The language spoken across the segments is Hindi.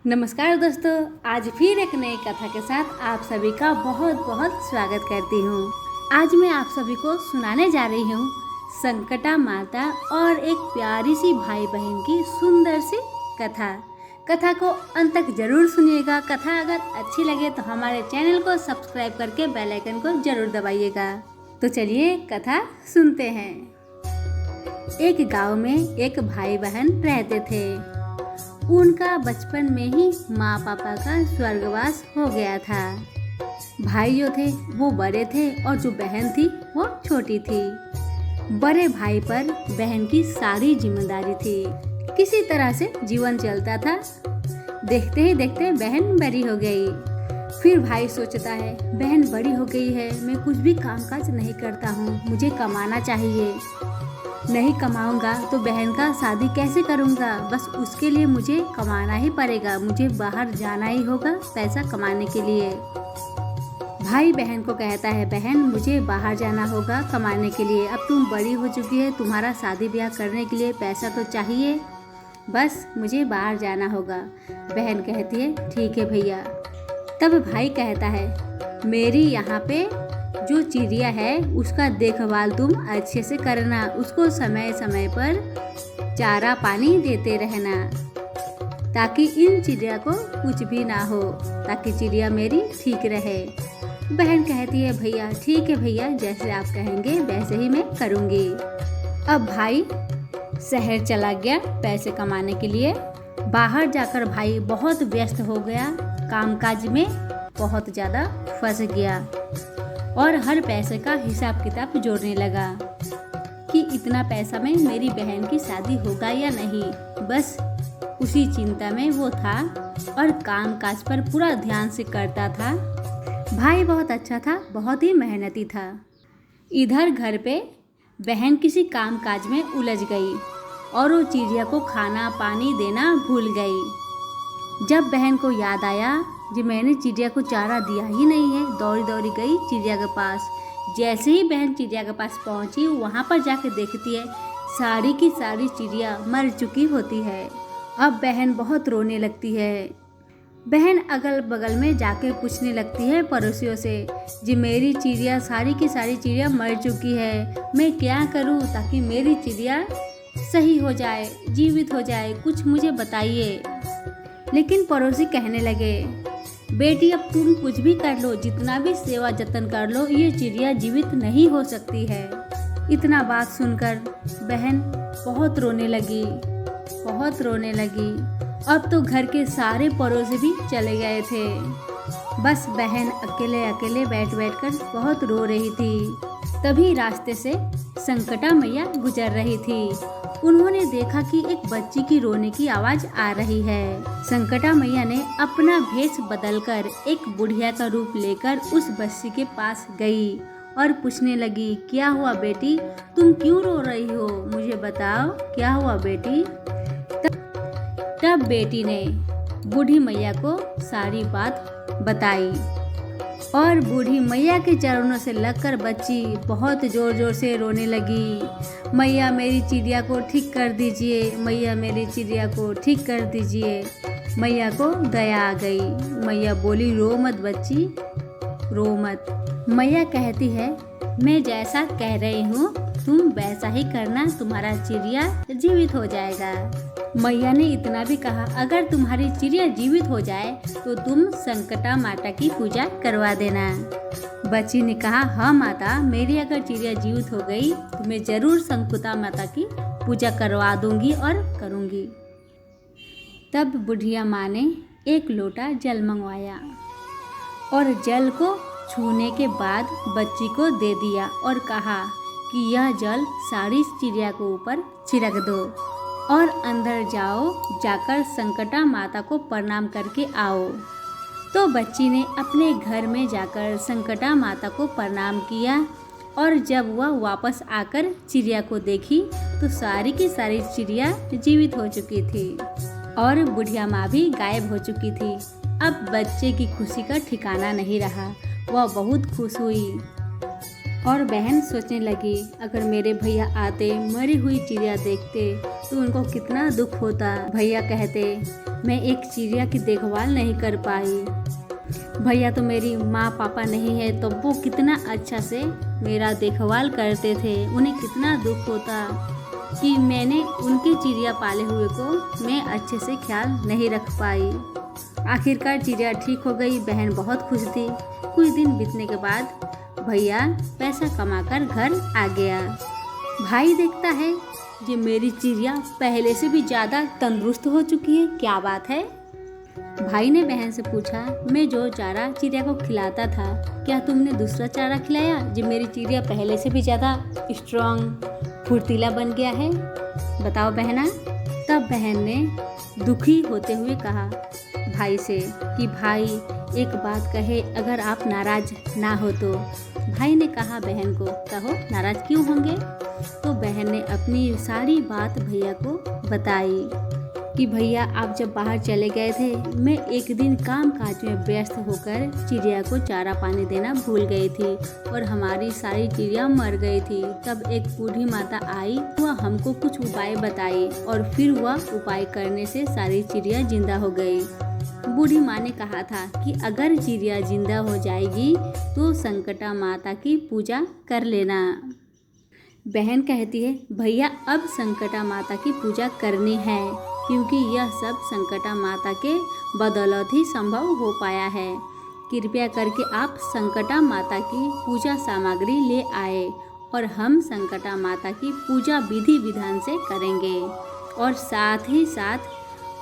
नमस्कार दोस्तों, आज फिर एक नई कथा के साथ आप सभी का बहुत बहुत स्वागत करती हूँ। आज मैं आप सभी को सुनाने जा रही हूँ संकटा माता और एक प्यारी सी भाई बहन की सुंदर सी कथा को अंत तक जरूर सुनिएगा। कथा अगर अच्छी लगे तो हमारे चैनल को सब्सक्राइब करके बेल आइकन को जरूर दबाइएगा। तो चलिए कथा सुनते हैं। एक गांव में एक भाई बहन रहते थे। उनका बचपन में ही माँ पापा का स्वर्गवास हो गया था। भाई जो थे वो बड़े थे और जो बहन थी वो छोटी थी। बड़े भाई पर बहन की सारी जिम्मेदारी थी। किसी तरह से जीवन चलता था। देखते ही देखते बहन बड़ी हो गई। फिर भाई सोचता है बहन बड़ी हो गई है, मैं कुछ भी कामकाज नहीं करता हूँ, मुझे कमाना चाहिए। नहीं कमाऊंगा तो बहन का शादी कैसे करूंगा, बस उसके लिए मुझे कमाना ही पड़ेगा, मुझे बाहर जाना ही होगा पैसा कमाने के लिए। भाई बहन को कहता है बहन मुझे बाहर जाना होगा कमाने के लिए, अब तुम बड़ी हो चुकी है, तुम्हारा शादी ब्याह करने के लिए पैसा तो चाहिए, बस मुझे बाहर जाना होगा। बहन कहती है ठीक है भैया। तब भाई कहता है मेरी यहाँ पे जो चिड़िया है उसका देखभाल तुम अच्छे से करना, उसको समय समय पर चारा पानी देते रहना ताकि इन चिड़िया को कुछ भी ना हो, ताकि चिड़िया मेरी ठीक रहे। बहन कहती है भैया ठीक है भैया, जैसे आप कहेंगे वैसे ही मैं करूँगी। अब भाई शहर चला गया पैसे कमाने के लिए। बाहर जाकर भाई बहुत व्यस्त हो गया, कामकाज में बहुत ज़्यादा फंस गया और हर पैसे का हिसाब किताब जोड़ने लगा कि इतना पैसा में मेरी बहन की शादी होगा या नहीं, बस उसी चिंता में वो था और कामकाज पर पूरा ध्यान से करता था। भाई बहुत अच्छा था, बहुत ही मेहनती था। इधर घर पे बहन किसी कामकाज में उलझ गई और वो चिड़िया को खाना पानी देना भूल गई। जब बहन को याद आया जी मैंने चिड़िया को चारा दिया ही नहीं है, दौड़ी दौड़ी गई चिड़िया के पास। जैसे ही बहन चिड़िया के पास पहुंची, वहां पर जाके देखती है सारी की सारी चिड़िया मर चुकी होती है। अब बहन बहुत रोने लगती है। बहन अगल बगल में जाके पूछने लगती है पड़ोसियों से जी मेरी चिड़िया सारी की सारी चिड़िया मर चुकी है, मैं क्या करूं ताकि मेरी चिड़िया सही हो जाए, जीवित हो जाए, कुछ मुझे बताइए। लेकिन पड़ोसी कहने लगे बेटी अब तुम कुछ भी कर लो, जितना भी सेवा जतन कर लो, ये चिड़िया जीवित नहीं हो सकती है। इतना बात सुनकर बहन बहुत रोने लगी, बहुत रोने लगी। अब तो घर के सारे पड़ोसी भी चले गए थे, बस बहन अकेले अकेले बैठ बैठ कर बहुत रो रही थी। तभी रास्ते से संकटा मैया गुजर रही थी। उन्होंने देखा कि एक बच्ची की रोने की आवाज आ रही है। संकटा मैया ने अपना भेष बदलकर एक बुढ़िया का रूप लेकर उस बच्ची के पास गई और पूछने लगी क्या हुआ बेटी, तुम क्यों रो रही हो, मुझे बताओ क्या हुआ बेटी। तब बेटी ने बूढ़ी मैया को सारी बात बताई और बूढ़ी मैया के चरणों से लगकर बच्ची बहुत जोर जोर से रोने लगी। मैया मेरी चिड़िया को ठीक कर दीजिए, मैया मेरी चिड़िया को ठीक कर दीजिए। मैया को दया आ गई। मैया बोली रो मत बच्ची, रो मत। मैया कहती है मैं जैसा कह रही हूँ तुम वैसा ही करना, तुम्हारा चिड़िया जीवित हो जाएगा। मैया ने इतना भी कहा अगर तुम्हारी चिड़िया जीवित हो जाए तो तुम संकटा माता की पूजा करवा देना। बच्ची ने कहा हाँ माता, मेरी अगर चिड़िया जीवित हो गई तो मैं जरूर संकटा माता की पूजा करवा दूंगी और करूंगी। तब बुढ़िया माँ ने एक लोटा जल मंगवाया और जल को छूने के बाद बच्ची को दे दिया और कहा कि यह जल सारी चिड़िया के ऊपर छिड़क दो और अंदर जाओ, जाकर संकटा माता को प्रणाम करके आओ। तो बच्ची ने अपने घर में जाकर संकटा माता को प्रणाम किया और जब वह वापस आकर चिड़िया को देखी तो सारी की सारी चिड़िया जीवित हो चुकी थी और बुढ़िया माँ भी गायब हो चुकी थी। अब बच्चे की खुशी का ठिकाना नहीं रहा, वह बहुत खुश हुई और बहन सोचने लगी अगर मेरे भैया आते, मरी हुई चिड़िया देखते तो उनको कितना दुख होता। भैया कहते मैं एक चिड़िया की देखभाल नहीं कर पाई। भैया तो मेरी माँ पापा नहीं है तो वो कितना अच्छा से मेरा देखभाल करते थे। उन्हें कितना दुख होता कि मैंने उनके चिड़िया पाले हुए को मैं अच्छे से ख्याल नहीं रख पाई। आखिरकार चिड़िया ठीक हो गई। बहन बहुत खुश थी। कुछ दिन बीतने के बाद भैया पैसा कमाकर घर आ गया। भाई देखता है कि मेरी चिड़िया पहले से भी ज़्यादा तंदुरुस्त हो चुकी है, क्या बात है? भाई ने बहन से पूछा, मैं जो चारा चिड़िया को खिलाता था क्या तुमने दूसरा चारा खिलाया जो मेरी चिड़िया पहले से भी ज़्यादा स्ट्रांग फुर्तीला बन गया है? बताओ बहना। तब बहन ने दुखी होते हुए कहा भाई से कि भाई एक बात कहे, अगर आप नाराज ना हो तो। भाई ने कहा बहन को, कहो नाराज क्यों होंगे? तो बहन ने अपनी सारी बात भैया को बताई कि भैया आप जब बाहर चले गए थे मैं एक दिन काम काज में व्यस्त होकर चिड़िया को चारा पानी देना भूल गई थी और हमारी सारी चिड़िया मर गई थी। तब एक बूढ़ी माता आई, वह हमको कुछ उपाय बताई और फिर वह उपाय करने से सारी चिड़िया जिंदा हो गई। बूढ़ी माँ ने कहा था कि अगर चिड़िया जिंदा हो जाएगी तो संकटा माता की पूजा कर लेना। बहन कहती है भैया अब संकटा माता की पूजा करनी है क्योंकि यह सब संकटा माता के बदौलत ही संभव हो पाया है। कृपया करके आप संकटा माता की पूजा सामग्री ले आए और हम संकटा माता की पूजा विधि विधान से करेंगे और साथ ही साथ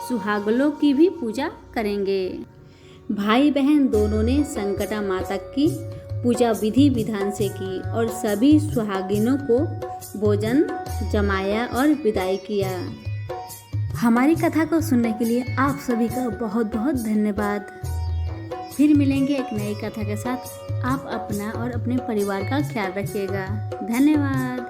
सुहागनों की भी पूजा करेंगे। भाई बहन दोनों ने संकटा माता की पूजा विधि विधान से की और सभी सुहागिनों को भोजन जमाया और विदाई किया। हमारी कथा को सुनने के लिए आप सभी का बहुत बहुत धन्यवाद। फिर मिलेंगे एक नई कथा के साथ। आप अपना और अपने परिवार का ख्याल रखिएगा। धन्यवाद।